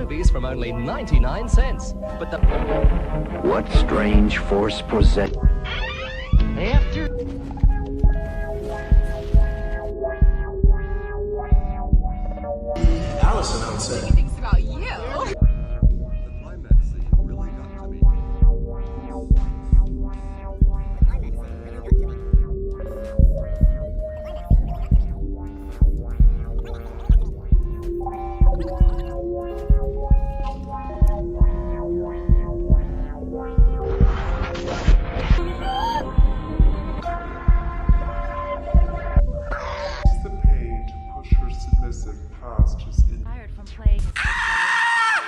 movies from only 99 cents. But the... What strange force possessed? After... Allison on set. He thinks about you. The climax scene really got to me. The pain to push her submissive past his Tired from playing as hard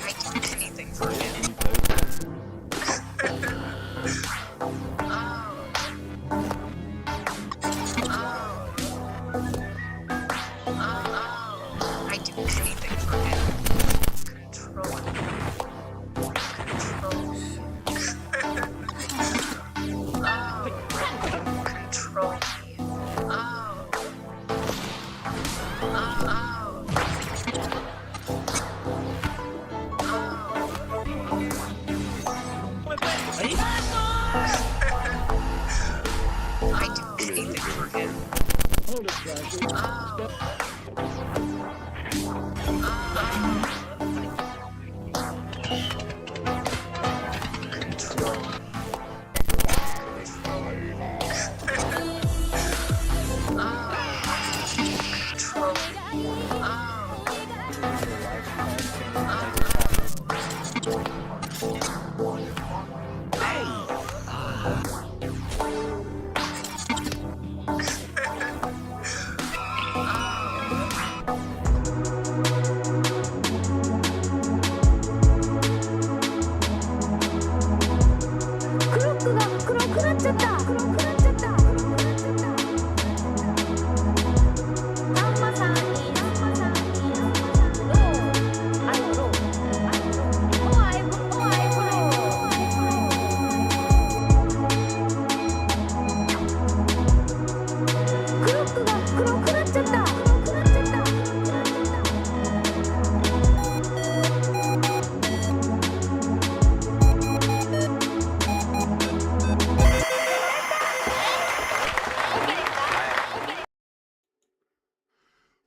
I do anything for him. Control him. Control him. Control me. I do anything for him.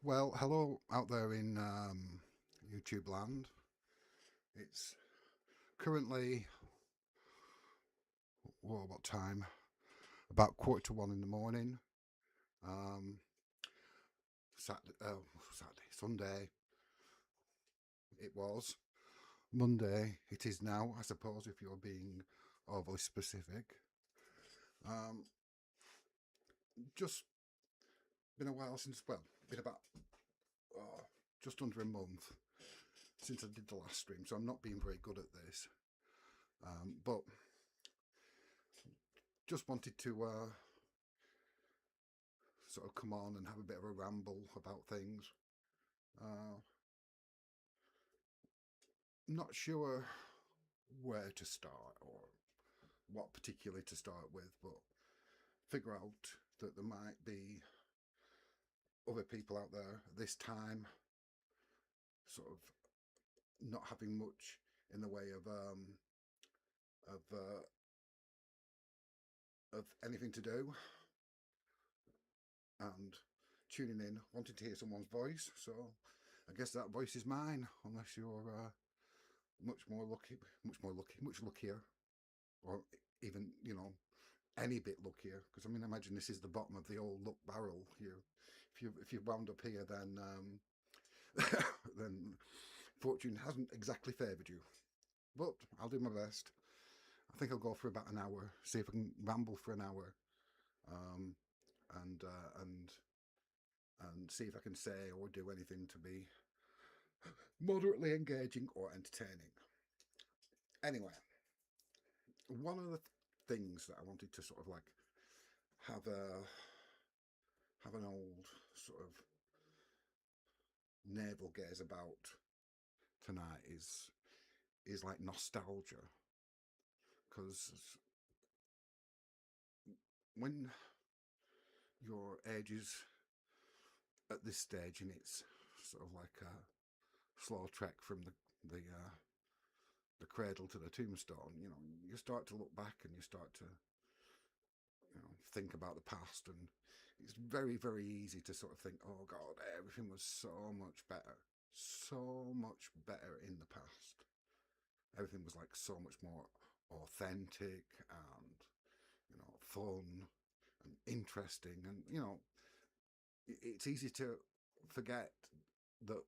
Well, hello out there in YouTube land. It's currently, what time? About 1:45 in the morning. Sunday. It was. Monday it is now, I suppose, if you're being overly specific. Just been a while since, well, been about just under a month since I did the last stream, so I'm not being very good at this, but just wanted to sort of come on and have a bit of a ramble about things. Not sure where to start or what particularly to start with, but figure out that there might be other people out there at this time sort of not having much in the way of anything to do, and tuning in, wanting to hear someone's voice. So I guess that voice is mine, unless you're much luckier, or even, you know, any bit luckier, because I mean, imagine this is the bottom of the old luck barrel. If you've wound up here, then then fortune hasn't exactly favoured you, but I'll do my best. I think I'll go for about an hour, see if I can ramble for an hour, and see if I can say or do anything to be moderately engaging or entertaining. Anyway, one of the things that I wanted to sort of like have an old sort of navel gaze about tonight is like nostalgia, because when your age is at this stage, and it's sort of like a slow trek from the cradle to the tombstone, you know, you start to look back and you start to, you know, think about the past, and it's very, very easy to sort of think, oh God, everything was so much better in the past. Everything was like so much more authentic and, you know, fun and interesting, and, you know, it's easy to forget that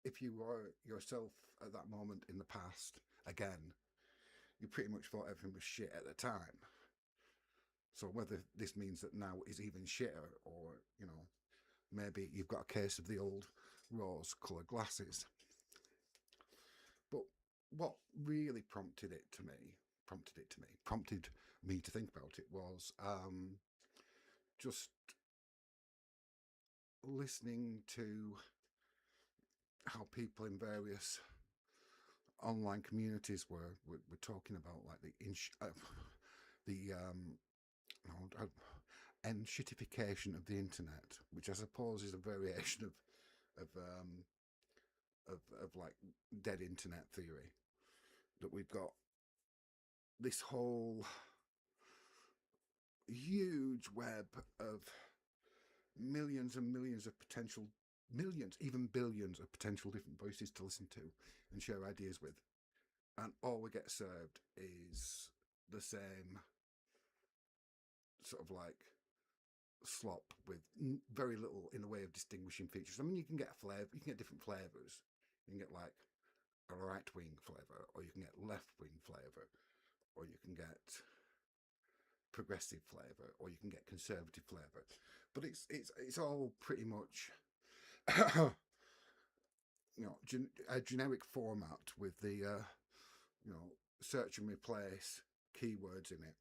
if you were yourself at that moment in the past again, you pretty much thought everything was shit at the time. So whether this means that now is even shitter, or, you know, maybe you've got a case of the old rose-coloured glasses. But what really prompted me to think about it was just listening to how people in various online communities were talking about, like, the enshittification of the internet, which I suppose is a variation of like dead internet theory, that we've got this whole huge web of millions and millions of potential, millions, even billions of potential different voices to listen to and share ideas with, and all we get served is the same sort of like slop with very little in the way of distinguishing features. I mean, you can get different flavors. You can get like a right-wing flavor, or you can get left-wing flavor, or you can get progressive flavor, or you can get conservative flavor. But it's all pretty much you know, a generic format with the you know, search and replace keywords in it,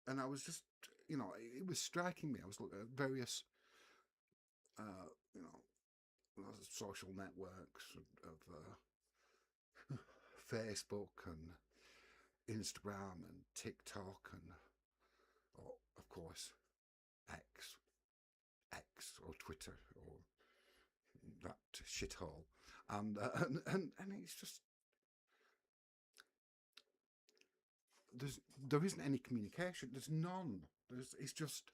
and I was just, you know, it was striking me. I was looking at various you know, social networks of Facebook and Instagram and TikTok and, oh, of course, X or Twitter or that shithole, and it's just, there isn't any communication. There's none. It's just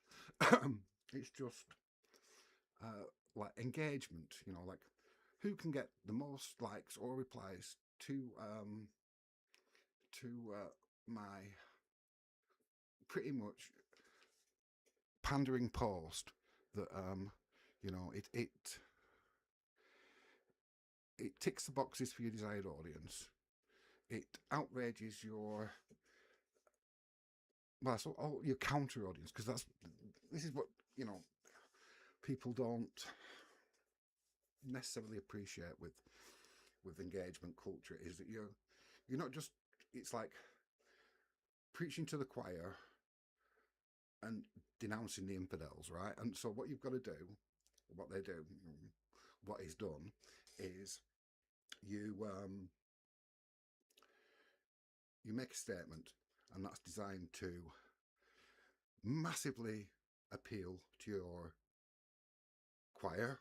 it's just like engagement. You know, like who can get the most likes or replies to my pretty much pandering post that you know, it ticks the boxes for your desired audience. It outrages your, well, so your counter audience, because this is what, you know, people don't necessarily appreciate with engagement culture, is that you're not just, it's like preaching to the choir and denouncing the infidels, right? And so what you've got to do, what they do, what is done, is you make a statement, and that's designed to massively appeal to your choir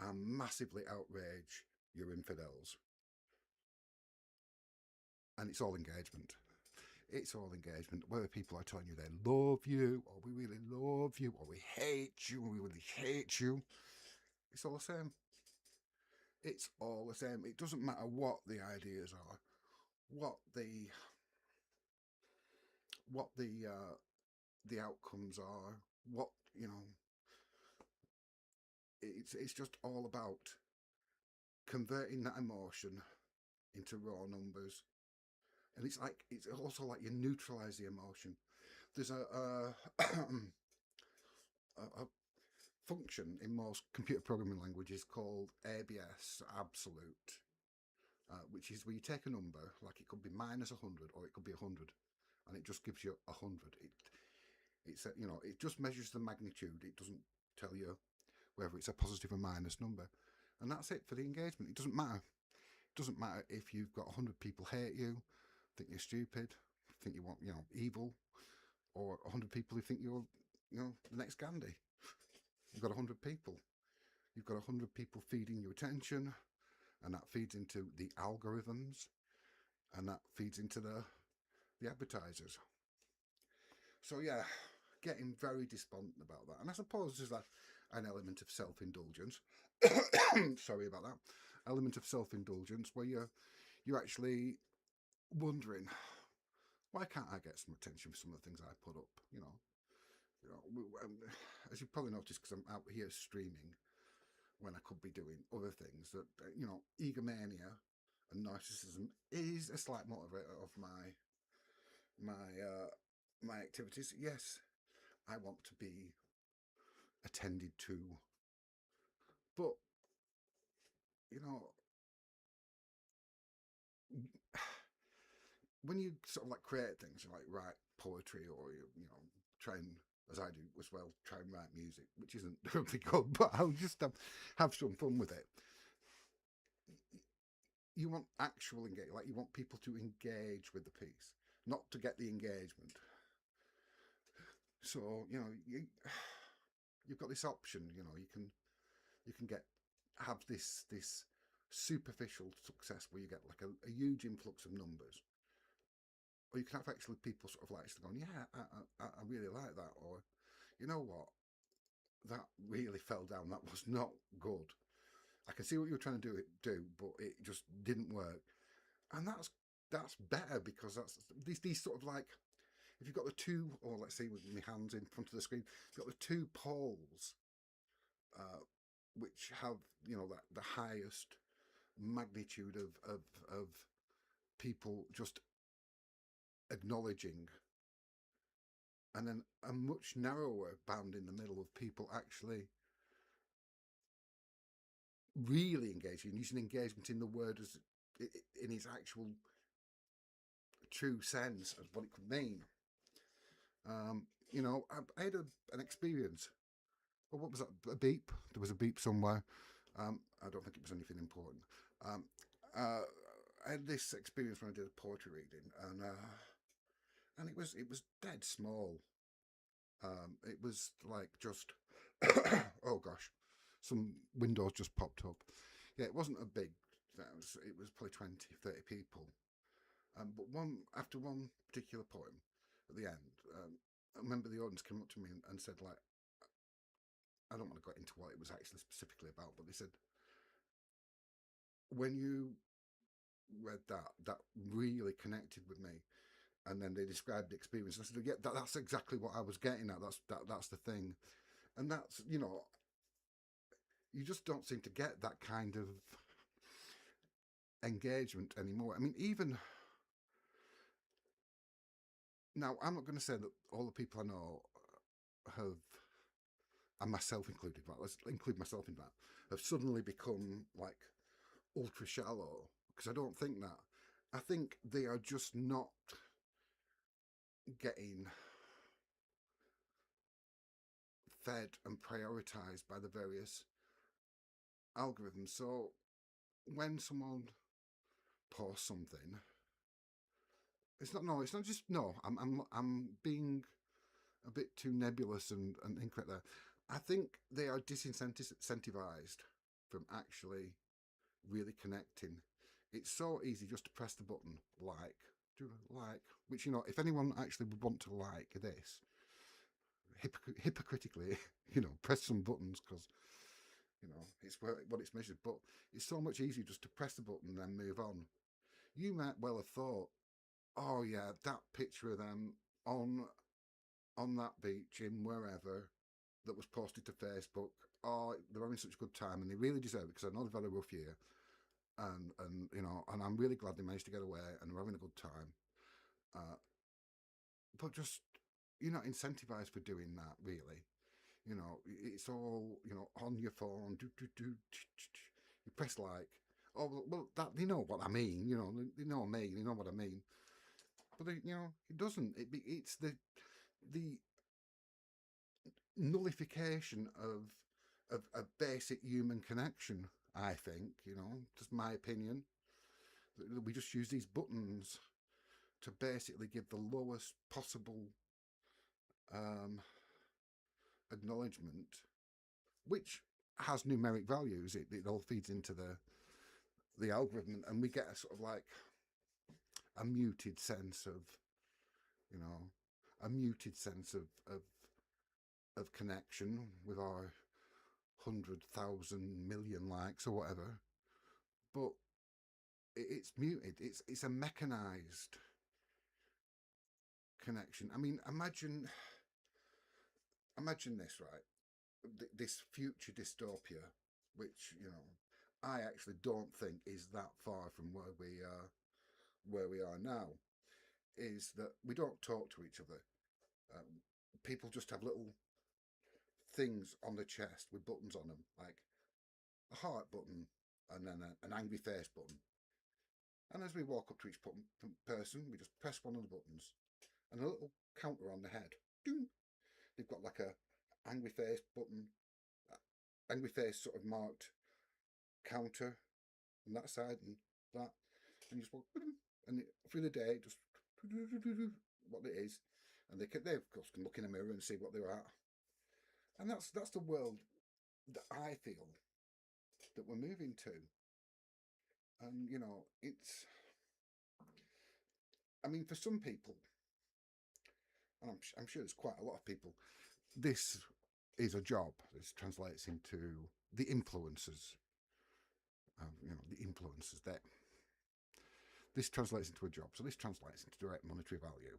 and massively outrage your infidels. And it's all engagement. It's all engagement. Whether people are telling you they love you, or we really love you, or we hate you, and we really hate you, it's all the same. It's all the same. It doesn't matter what the ideas are, what the outcomes are, what, you know. It's just all about converting that emotion into raw numbers. And it's also like you neutralize the emotion. There's a function in most computer programming languages called ABS, absolute, which is where you take a number, like it could be minus 100 or it could be 100, and it just gives you 100. It's you know, it just measures the magnitude. It doesn't tell you whether it's a positive or minus number, and that's it for the engagement. It doesn't matter. doesn't matter if you've got 100 people hate you, think you're stupid, think you want, evil, or 100 people who think you're, the next Gandhi. You've got 100 people. You've got 100 people feeding you attention, and that feeds into the algorithms, and that feeds into the advertisers. So yeah, getting very despondent about that. And I suppose there's an element of self-indulgence. Sorry about that. Element of self-indulgence where you're actually wondering, why can't I get some attention for some of the things I put up? As you probably noticed, because I'm out here streaming when I could be doing other things, that egomania and narcissism is a slight motivator of my activities. Yes, I want to be attended to, but when you sort of like create things, you like write poetry, or try and, as I do as well, try and write music, which isn't terribly good, but I'll just have some fun with it. You want actual engagement, like you want people to engage with the piece, not to get the engagement. So you've got this option. You can have this superficial success where you get like a huge influx of numbers, or you can have actually people sort of like going, yeah, I really like that, or you know what, that really fell down, that was not good. I can see what you were trying to do, but it just didn't work. And that's better, because that's these sort of like, if you've got the two, or let's say with my hands in front of the screen, you've got the two poles, which have that the highest magnitude of people just acknowledging, and then a much narrower band in the middle of people actually really engaging, using engagement in the word as in its actual true sense of what it could mean. I had an experience. Well, what was that? A beep? There was a beep somewhere. I don't think it was anything important. I had this experience when I did a poetry reading, and it was dead small. It was like just oh gosh, some windows just popped up. Yeah, it wasn't a big. It was probably 20, 30 people. But after one particular poem, at the end, I remember the audience came up to me and said, like, I don't want to go into what it was actually specifically about, but they said, when you read that really connected with me. And then they described the experience. I said, yeah, that's exactly what I was getting at. That's the thing. And that's, you just don't seem to get that kind of engagement anymore. I mean, even now, I'm not going to say that all the people I know have, and myself included, but let's include myself in that, have suddenly become like ultra shallow, because I don't think that. I think they are just not getting fed and prioritized by the various algorithms. So when someone posts something, I'm being a bit too nebulous and incorrect there. I think they are disincentivized from actually really connecting. It's so easy just to press the button, do like, which, if anyone actually would want to like this, hypocritically, press some buttons, because, it's what it's measured. But it's so much easier just to press the button and then move on. You might well have thought, oh yeah, that picture of them on that beach in wherever that was posted to Facebook, oh, they're having such a good time, and they really deserve it, because I know they've had a rough year. And I'm really glad they managed to get away and they're having a good time. But just, you're not incentivized for doing that, really. It's all, on your phone, you press like. Oh, well, that, they know what I mean, they know me, they know what I mean. But, it doesn't. It's the nullification of a basic human connection, I think, just my opinion. We just use these buttons to basically give the lowest possible acknowledgement, which has numeric values. It all feeds into the algorithm, and we get a sort of like a muted sense of, you know, a muted sense of connection with our 100,000 million likes or whatever. But it's muted. It's a mechanized connection. I mean, imagine this, right? This future dystopia, which, you know, I actually don't think is that far from where we are now, is that we don't talk to each other. People just have little things on the chest with buttons on them, like a heart button and then an angry face button. And as we walk up to each person, we just press one of the buttons, and a little counter on the head. Ding! They've got like a angry face button, angry face sort of marked counter on that side and that, and you just walk, and through the day, just what it is, and they of course can look in a mirror and see what they're at, and that's the world that I feel that we're moving to. And you know, I mean, for some people, and I'm sure there's quite a lot of people, this is a job. This translates into the influencers. You know, the influencers there. This translates into a job. So this translates into direct monetary value,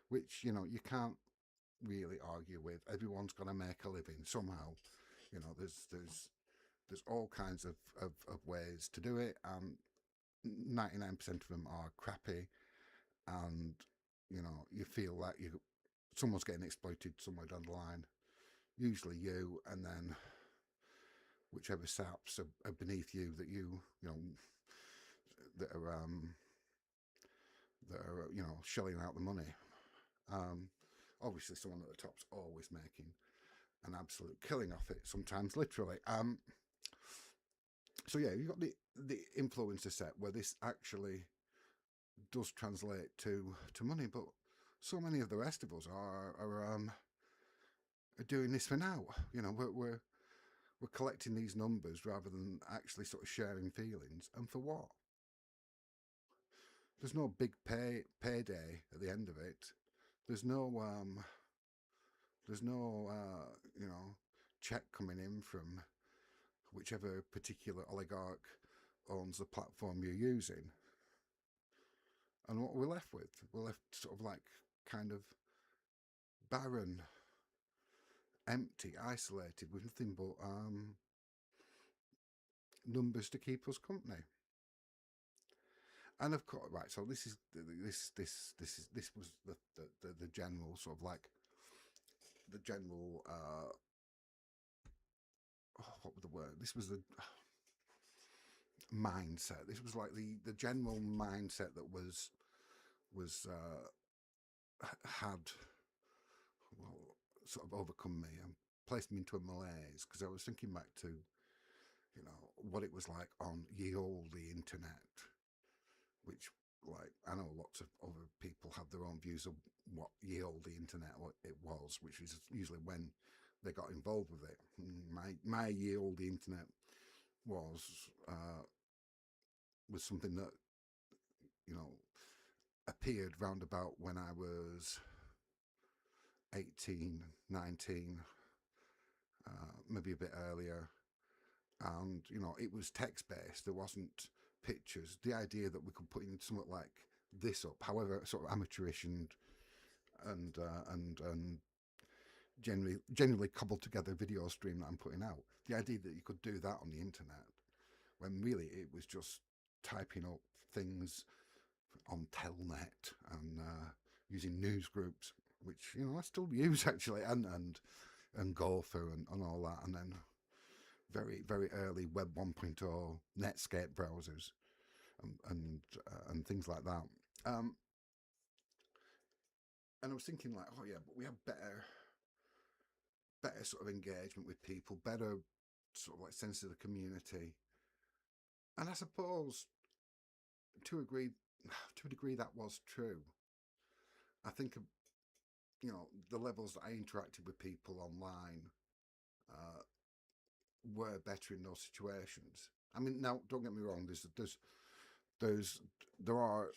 which, you know, you can't really argue with. Everyone's got to make a living somehow. You know, there's all kinds of ways to do it, and 99% of them are crappy, and you know, you feel like someone's getting exploited somewhere down the line, usually you, and then whichever saps are beneath you that you know that are you know, shelling out the money. Obviously someone at the top's always making an absolute killing off it, sometimes literally. So yeah, you've got the influencer set where this actually does translate to money, but so many of the rest of us are doing this for now. You know, we're collecting these numbers rather than actually sort of sharing feelings. And for what? There's no big payday at the end of it. There's no you know, check coming in from whichever particular oligarch owns the platform you're using. And what we're left with, we're left sort of like kind of barren, empty, isolated, with nothing but numbers to keep us company. And of course, right. So this was the general sort of like the general what was the word? This was the mindset. This was like the general mindset that was had, well, sort of overcome me and placed me into a malaise, because I was thinking back to, you know, what it was like on ye olde internet, which, like, I know lots of other people have their own views of what ye olde internet it was, which is usually when they got involved with it. My ye olde internet was something that, you know, appeared round about when I was 18, 19, maybe a bit earlier. And, you know, it was text-based. There wasn't pictures. The idea that we could put in something like this up, however sort of amateurish and generally cobbled together video stream that I'm putting out. The idea that you could do that on the internet, when really it was just typing up things on Telnet and using news groups, which, you know, I still use actually, and Gopher and all that, and then very, very early Web 1.0 Netscape browsers and things like that. And I was thinking, like, oh yeah, but we have better sort of engagement with people, better sort of like sense of the community. And I suppose to a degree that was true. I think, you know, the levels that I interacted with people online were better in those situations. I mean, now don't get me wrong. There are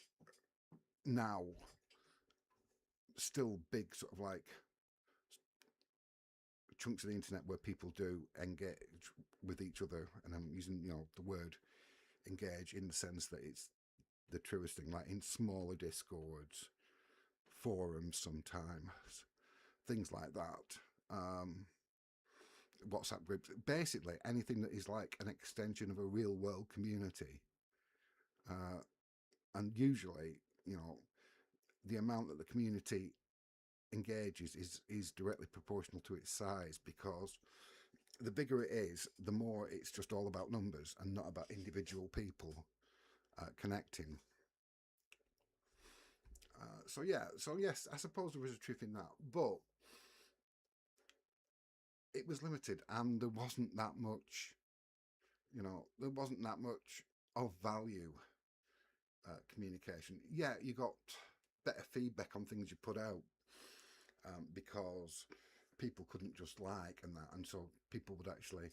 now still big sort of like chunks of the internet where people do engage with each other, and I'm using, you know, the word engage in the sense that it's the truest thing, like in smaller discords, forums, sometimes things like that. WhatsApp groups, basically anything that is like an extension of a real world community. And usually, you know, the amount that the community engages is directly proportional to its size, because the bigger it is, the more it's just all about numbers and not about individual people connecting. So yes, I suppose there was a truth in that, but it was limited, and there wasn't that much, you know, there wasn't that much of value communication. Yeah, you got better feedback on things you put out, because people couldn't just like and that, and so people would actually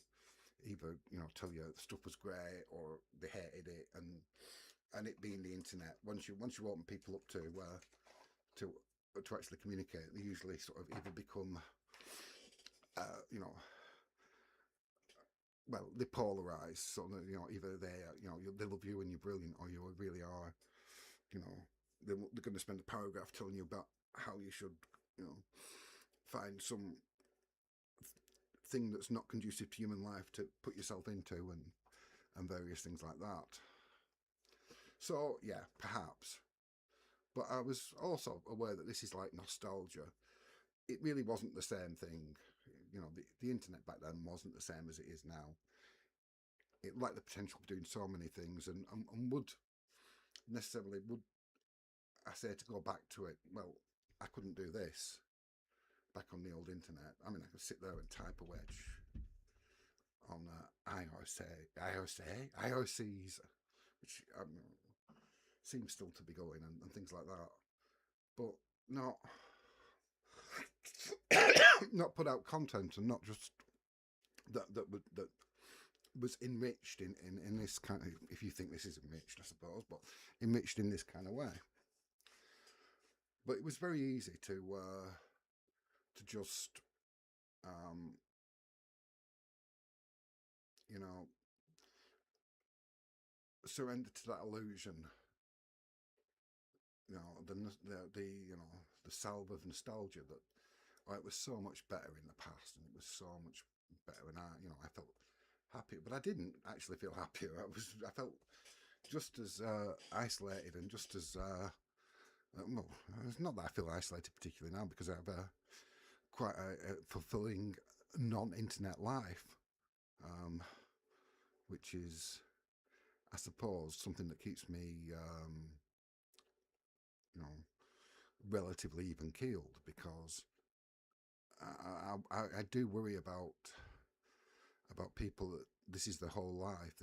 either, you know, tell you stuff was great or they hated it, and it being the internet, once you open people up to actually communicate, they usually sort of either become you know, well, they polarize, so that, you know, either they love you and you're brilliant, or you really are, you know, they're going to spend a paragraph telling you about how you should, you know, find some thing that's not conducive to human life to put yourself into, and various things like that. So yeah, perhaps, but I was also aware that this is like nostalgia. It really wasn't the same thing. You know, the internet back then wasn't the same as it is now. It lacked the potential for doing so many things, and would I say, to go back to it, well, I couldn't do this back on the old internet. I mean, I could sit there and type a wedge on IOCs, which seems still to be going, and things like that, but not put out content, and not just that was enriched in this kind of, if you think this is enriched, I suppose, but enriched in this kind of way. But it was very easy to just you know, surrender to that illusion, you know, the you know, the salve of nostalgia that, oh, it was so much better in the past, and it was so much better, and I felt happier. But I didn't actually feel happier. I felt just as isolated, and just as well, it's not that I feel isolated particularly now, because I have quite a fulfilling non-internet life, which is, I suppose, something that keeps me you know, relatively even keeled, because I do worry about people that this is their whole life.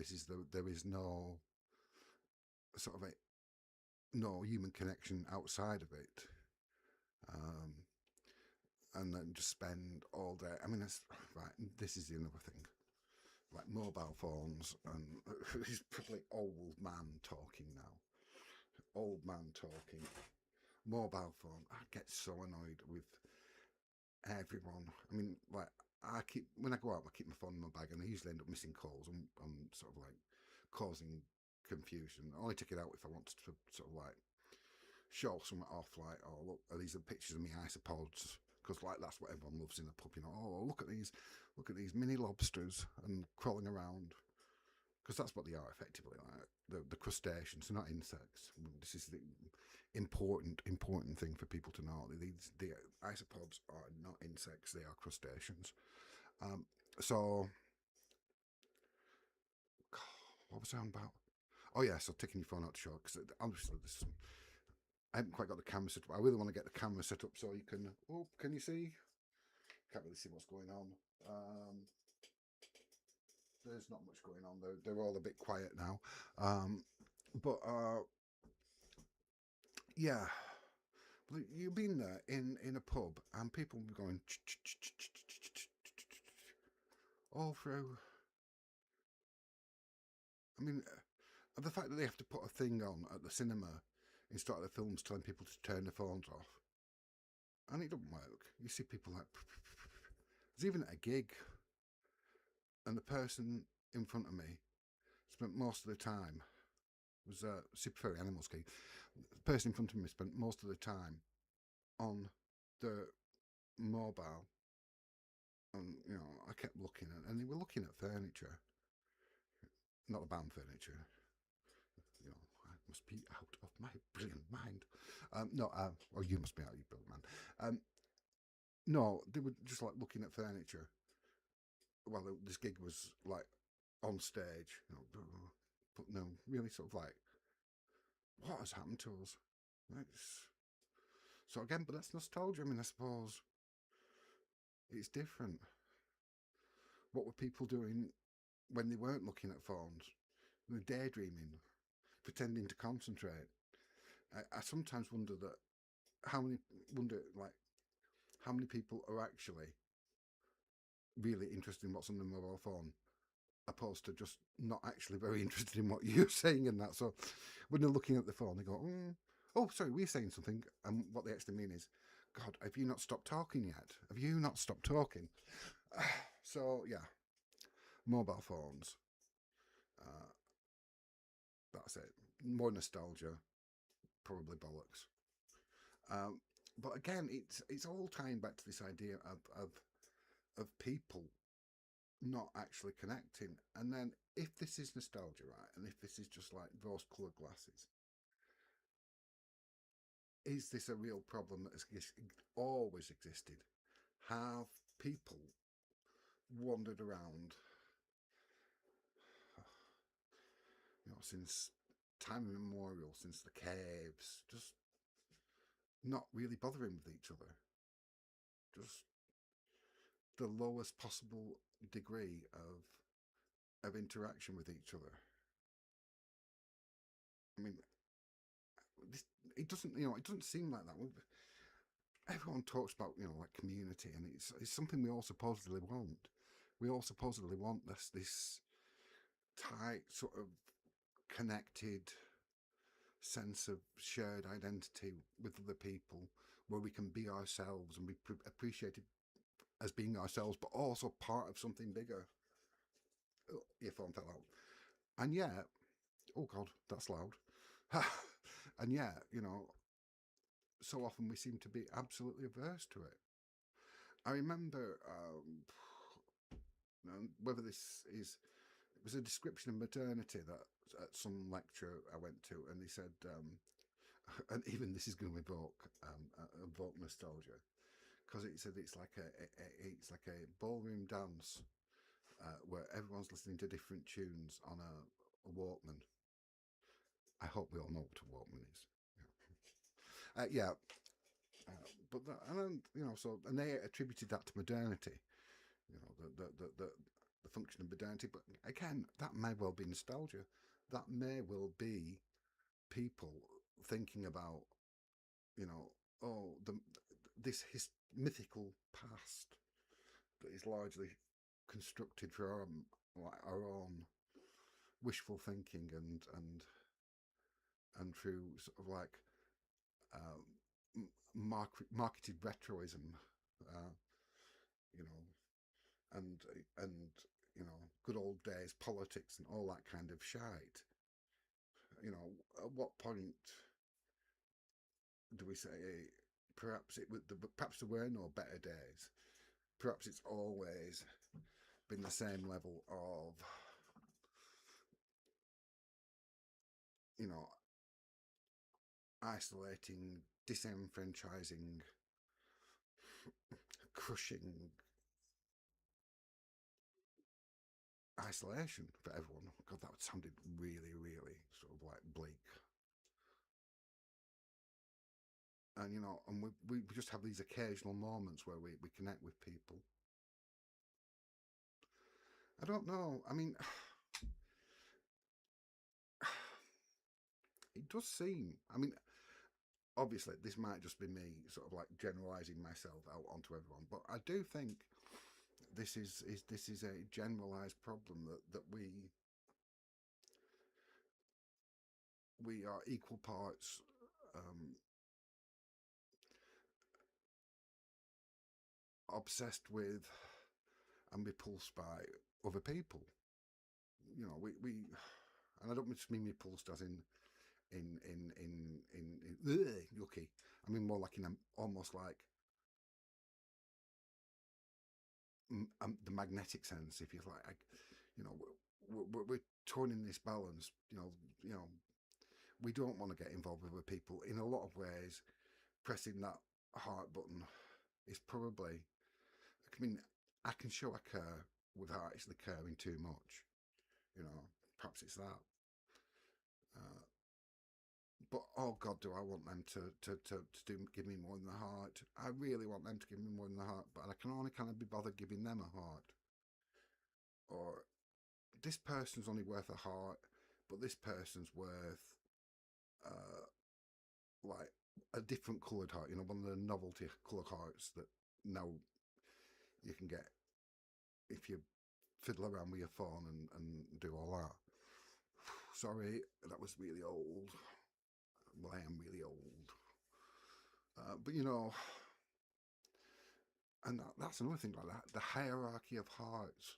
There is no sort of no human connection outside of it, and then just spend all day. I mean, that's right. This is the another thing, like mobile phones, and he's probably old man talking now. Old man talking. Mobile phone. I get so annoyed with everyone. I mean, like, when I go out, I keep my phone in my bag, and I usually end up missing calls. I'm sort of like causing confusion. I only take it out if I want to sort of like show something off, like, oh look, these are pictures of me isopods, because like that's what everyone loves in a pub, you know. Oh, look at these mini lobsters and crawling around, because that's what they are effectively, like the crustaceans. They're not insects. This is the important thing for people to know. The isopods are not insects, they are crustaceans. So what was I on about? Oh yeah, so taking your phone out to show, because obviously I haven't quite got the camera set up. I really want to get the camera set up so you can, oh, can you see? Can't really see what's going on. There's not much going on. They're all a bit quiet now. But yeah, you've been there in a pub and people will be going all through. I mean, the fact that they have to put a thing on at the cinema instead of the films telling people to turn their phones off, and it doesn't work. You see people like, there's even at a gig, and the person in front of me spent most of the time, it was a Super Furry Animals gig, the person in front of me spent most of the time on the mobile, and I kept looking at, and they were looking at furniture, not the band furniture. I must be out of my brilliant mind. No, or you must be out of your brilliant mind. No, they were just like looking at furniture. Well, this gig was like on stage, but no, really sort of like, what has happened to us? So again, but that's nostalgia. I mean, I suppose it's different. What were people doing when they weren't looking at phones? They were daydreaming, pretending to concentrate. I sometimes wonder how many people are actually really interested in what's on the mobile phone, opposed to just not actually very interested in what you're saying and that. So when they're looking at the phone, they go, oh, sorry, we're saying something. And what they actually mean is, God, have you not stopped talking yet? Have you not stopped talking? So, yeah, mobile phones. That's it. More nostalgia, probably bollocks. But again, it's all tying back to this idea of people not actually connecting. And then if this is nostalgia, right, and if this is just like rose-coloured glasses, is this a real problem that has always existed? Have people wandered around, since time immemorial, since the caves, just not really bothering with each other, just the lowest possible degree of interaction with each other? I mean, it doesn't seem like that. Everyone talks about like community, and it's something we all supposedly want. We all supposedly want this tight sort of connected sense of shared identity with other people, where we can be ourselves and be appreciated as being ourselves, but also part of something bigger. Oh, your phone fell out. And yet, oh God, that's loud. And yet, so often we seem to be absolutely averse to it. I remember, whether this is, it was a description of modernity that at some lecture I went to, and they said, and even this is going to evoke nostalgia, because it said it's like a ballroom dance where everyone's listening to different tunes on a Walkman. I hope we all know what a Walkman is. Yeah. But that, and then, and they attributed that to modernity, the function of modernity. But again, that may well be nostalgia. That may well be people thinking about, this mythical past that is largely constructed for our own wishful thinking and through sort of like marketed retroism, you know, and good old days politics and all that kind of shite. At what point do we say perhaps there were no better days? Perhaps it's always been the same level of isolating, disenfranchising, crushing isolation for everyone. God, that sounded really, really sort of like bleak. And and we just have these occasional moments where we connect with people. I don't know. I mean, it does seem, I mean, obviously this might just be me sort of like generalizing myself out onto everyone, but I do think this is a generalized problem that we are equal parts obsessed with and repulsed by other people. You know, we and I don't just mean repulsed as in yucky. I mean more like in almost like the magnetic sense, if you like. You know, we're torn in this balance. You know, we don't want to get involved with other people. In a lot of ways, pressing that heart button is probably. I mean, I can show I care without actually caring too much. You know, perhaps it's that. But oh God, do I want them to give me more than the heart? I really want them to give me more than the heart, but I can only kind of be bothered giving them a heart. Or this person's only worth a heart, but this person's worth like a different coloured heart. You know, one of the novelty coloured hearts that now you can get if you fiddle around with your phone and do all that. Sorry, that was really old. Well, I am really old. But you know, and that's another thing like that. The hierarchy of hearts.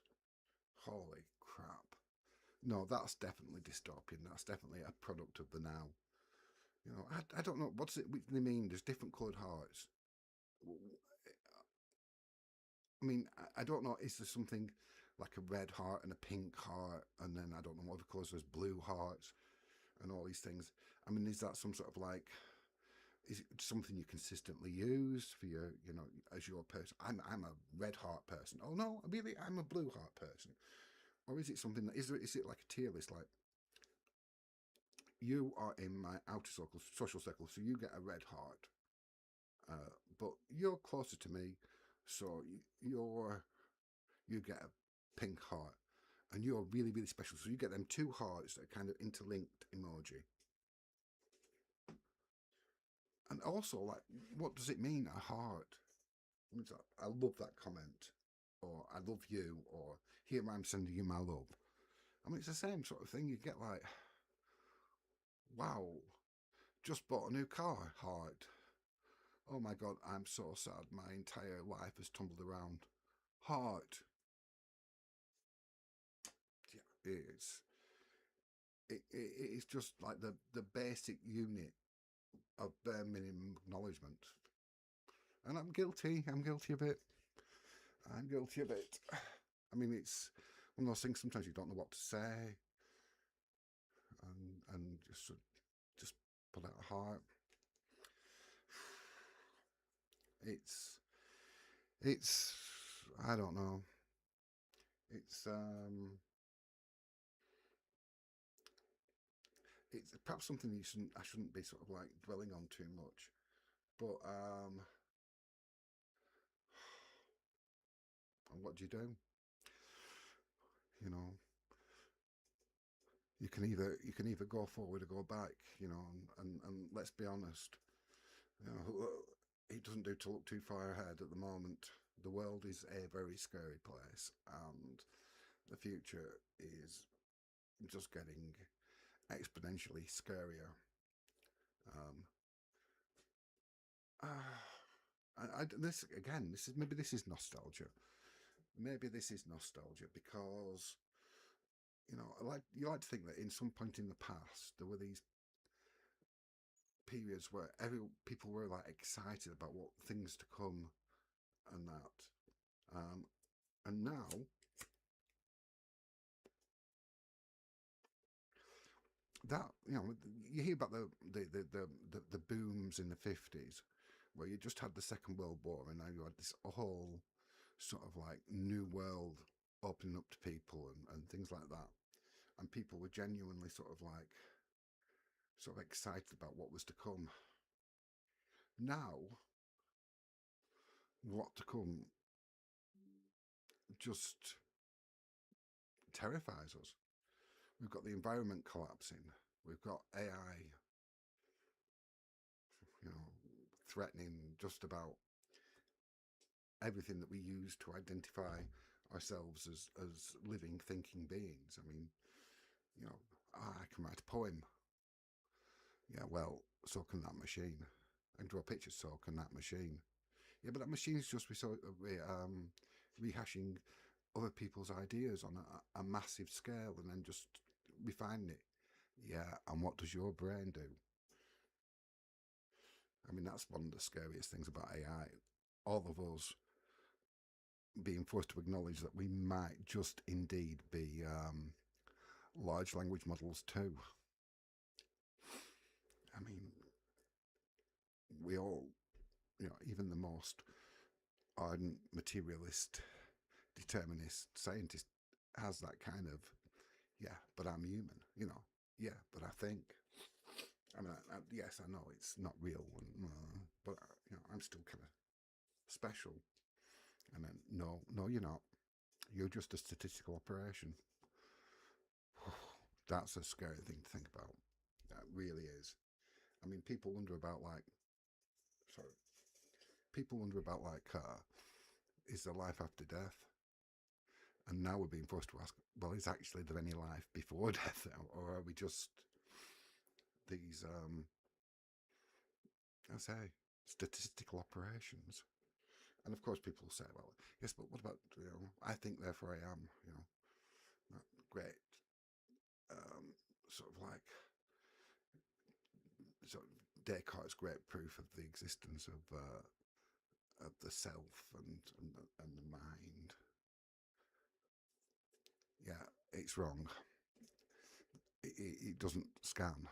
Holy crap. No, that's definitely dystopian. That's definitely a product of the now. You know, I don't know. What does it really mean? There's different coloured hearts. I mean, I don't know. Is there something like a red heart and a pink heart? And then I don't know what other colours. There's blue hearts and all these things. I mean, is that some sort of like, is it something you consistently use for your, you know, as your person? I'm a red heart person. Oh no, really, I'm a blue heart person. Or is it something that, is it like a tier list? Like, you are in my outer social circle, so you get a red heart. But you're closer to me, so you get a pink heart. And you're really, really special. So you get them two hearts that are kind of interlinked emoji. And also, like, what does it mean, a heart? I love that comment. Or I love you. Or here I'm sending you my love. I mean, it's the same sort of thing. You get like, wow, just bought a new car, heart. Oh my God, I'm so sad. My entire life has tumbled around. Heart. Yeah, it's just like the basic unit of bare minimum acknowledgement. And I'm guilty of it. I'm guilty of it. I mean, it's one of those things, sometimes you don't know what to say. And just put out a heart. It's I don't know. It's perhaps something I shouldn't be sort of like dwelling on too much. But and what do? You know, you can either go forward or go back, you know, and let's be honest, you know, it doesn't do to look too far ahead at the moment. The world is a very scary place, and the future is just getting exponentially scarier. This again, this is nostalgia. Maybe this is nostalgia because, you know, you like to think that in some point in the past there were these periods where people were like excited about what things to come and that, and now that, you know, you hear about the booms in the 50s where you just had the Second World War, and now you had this whole sort of like new world opening up to people and things like that, and people were genuinely sort of excited about what was to come. Now what to come just terrifies us. We've got the environment collapsing. We've got AI threatening just about everything that we use to identify ourselves as living, thinking beings. I mean, you know, I can write a poem. Yeah, well, so can that machine. I can draw pictures, so can that machine. Yeah, but that machine's just rehashing other people's ideas on a massive scale and then just refining it. Yeah, and what does your brain do? I mean, that's one of the scariest things about AI. All of us being forced to acknowledge that we might just indeed be large language models too. I mean, we all, you know, even the most ardent materialist, determinist scientist has that kind of, yeah, but I'm human, you know, yeah, but I think. I mean, yes, I know it's not real, but you know, I'm still kind of special. And then, no, you're not. You're just a statistical operation. That's a scary thing to think about. That really is. I mean, people wonder about is there life after death? And now we're being forced to ask, well, is actually there any life before death, or are we just these, I say, statistical operations? And of course, people say, well, yes, but what about, you know, I think, therefore I am, you know, that great, sort of like, sort of Descartes' great proof of the existence of the self and the mind. Yeah, it's wrong. It doesn't scan.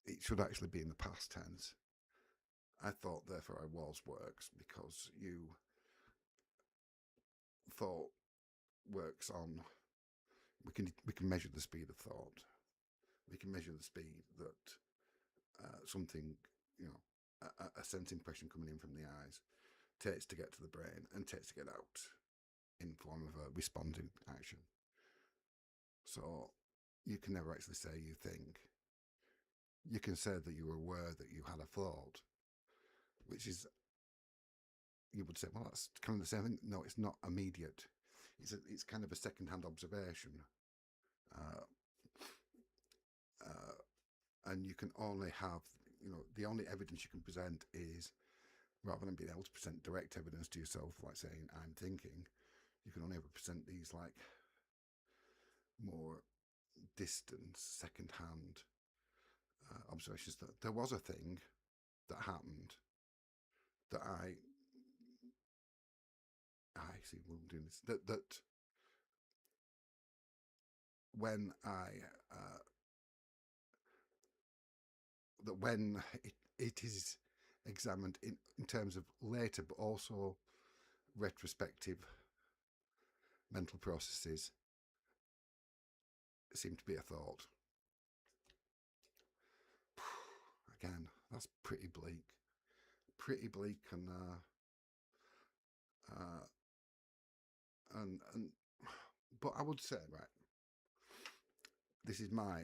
It should actually be in the past tense. I thought, therefore I was works because you thought works on. We can measure the speed of thought. We can measure the speed that something, you know, a sense impression coming in from the eyes takes to get to the brain and takes to get out in form of a responding action. So you can never actually say you think. You can say that you were aware that you had a thought, which is, you would say, well, that's kind of the same thing. No, it's not immediate. It's kind of a second-hand observation. And you can only have, you know, the only evidence you can present is, rather than being able to present direct evidence to yourself, like saying, I'm thinking, you can only ever present these, like, more distant, second-hand observations that there was a thing that happened that I see, we're doing this, that when when it is examined in terms of later but also retrospective mental processes, seem to be a thought. Again, that's pretty bleak and but I would say, right, this is my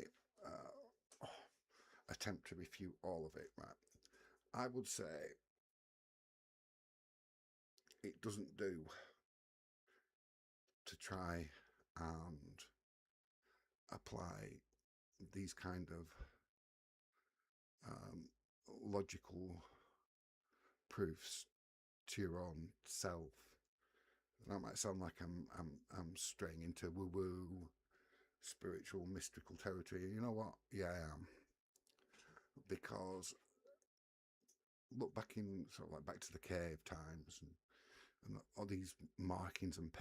attempt to refute all of it, right? I would say it doesn't do to try and apply these kind of logical proofs to your own self. That might sound like I'm straying into woo-woo, spiritual, mystical territory. You know what? Yeah, I am. Because look back in, sort of like back to the cave times and all these markings and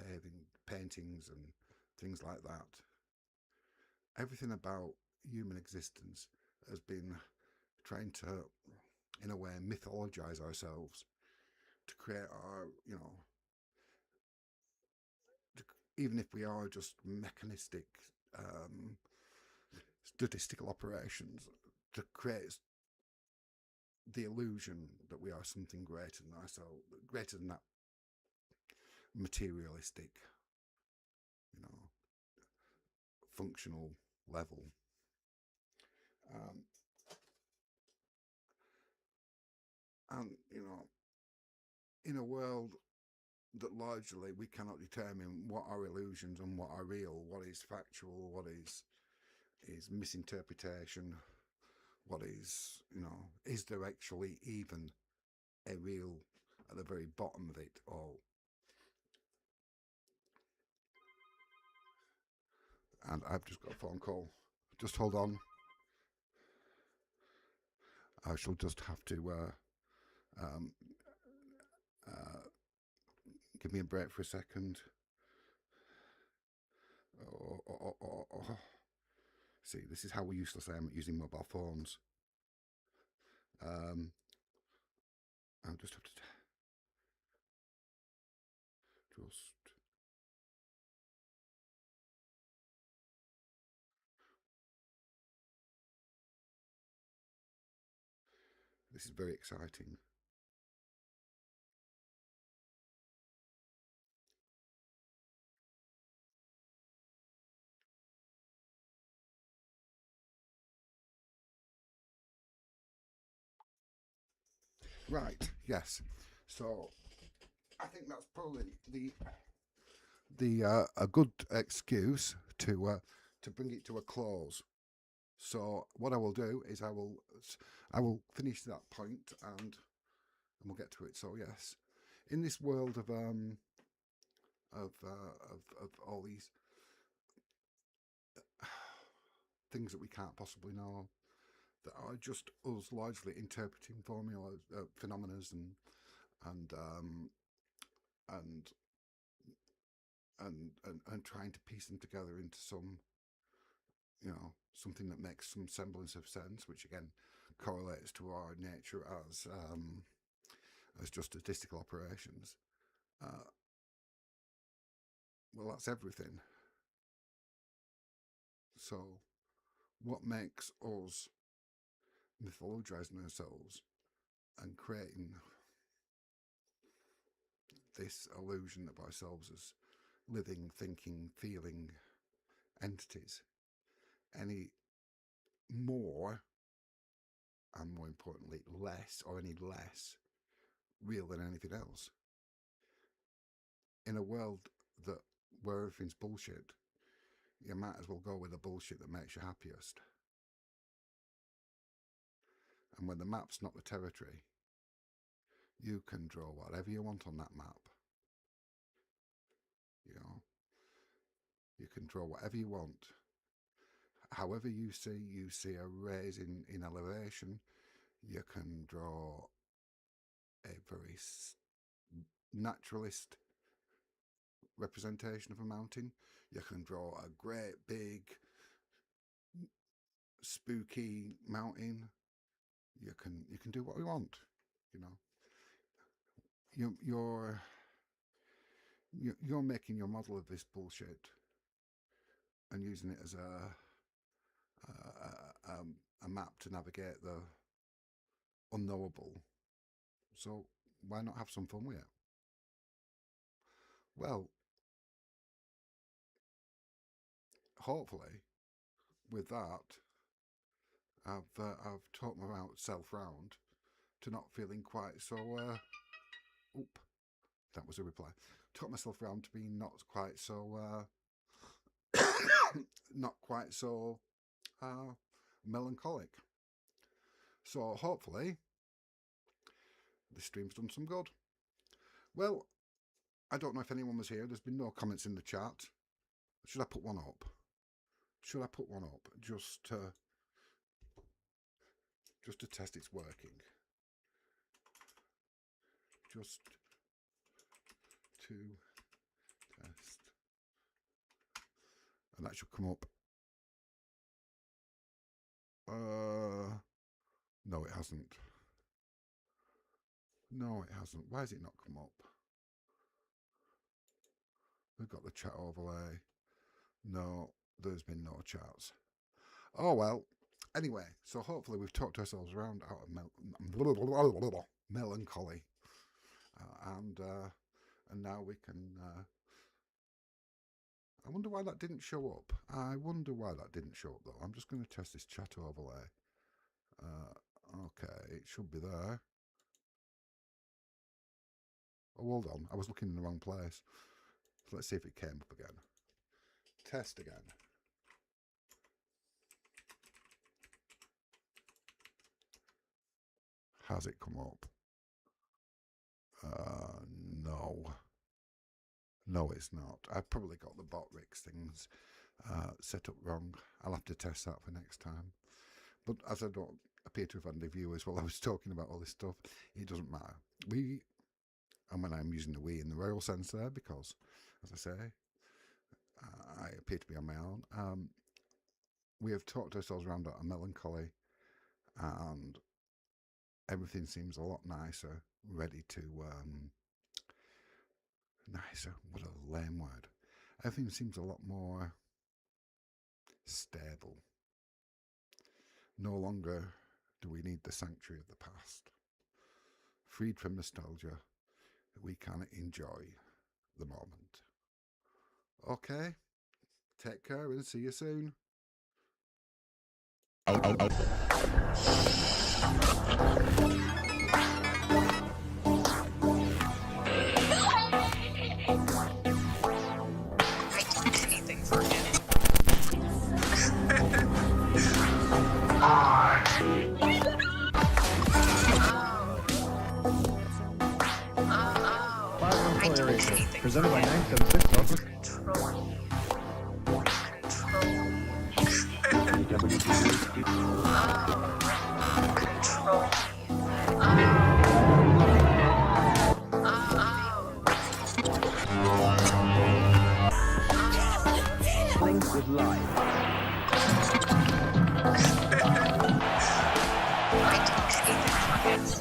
paintings and things like that. Everything about human existence has been trying to, in a way, mythologize ourselves to create our, you know, even if we are just mechanistic, statistical operations, to create the illusion that we are something greater than ourselves, greater than that materialistic, you know, functional level. And, in a world that largely we cannot determine what are illusions and what are real, what is factual, what is misinterpretation, what is there actually even a real at the very bottom of it all? And I've just got a phone call. Just hold on. I shall just have to give me a break for a second. See, this is how useless I am at using mobile phones. I'll just have to just. This is very exciting. Right, yes. So I think that's probably a good excuse to bring it to a close. So what I will do is I will finish that point and we'll get to it. So yes, in this world of all these things that we can't possibly know, that are just us largely interpreting formulas, phenomena, and trying to piece them together into some, something that makes some semblance of sense, which again correlates to our nature as just statistical operations. Well, that's everything. So what makes us mythologizing ourselves and creating this illusion of ourselves as living, thinking, feeling entities any more, and more importantly less, or any less real than anything else? In a world where everything's bullshit, you might as well go with the bullshit that makes you happiest. And when the map's not the territory, you can draw whatever you want on that map. You can draw whatever you want. However you see a raise in elevation, you can draw a very naturalist representation of a mountain. You can draw a great big spooky mountain. You can do what we want. You're making your model of this bullshit and using it as a map to navigate the unknowable. So why not have some fun with it? Well, hopefully with that I've talked myself round to not feeling quite so that was a reply. Talked myself round to being not quite so not quite so melancholic. So hopefully this stream's done some good. Well, I don't know if anyone was here. There's been no comments in the chat. Should I put one up? Just to test it's working. Just to test. And that should come up. No, it hasn't. Why has it not come up? We've got the chat overlay. No, there's been no chats. Oh well. Anyway, so hopefully we've talked ourselves around out of melancholy, and now we can. I wonder why that didn't show up. Though. I'm just going to test this chat overlay. Okay, it should be there. Oh, hold on. I was looking in the wrong place. So let's see if it came up again. Test again. Has it come up? No. No, it's not. I've probably got the bot-rix things set up wrong. I'll have to test that for next time. But as I don't appear to have had any viewers while I was talking about all this stuff, it doesn't matter. And when I'm using the we in the royal sense there, because, as I say, I appear to be on my own, we have talked ourselves around a melancholy, and everything seems a lot nicer, ready to, nicer, what a lame word. Everything seems a lot more stable. No longer do we need the sanctuary of the past. Freed from nostalgia, we can enjoy the moment. Okay, take care and see you soon. I'd do anything for him. I'd do anything Presented by for him. 976 Control me. Control me. Link with life. I'd do anything for him.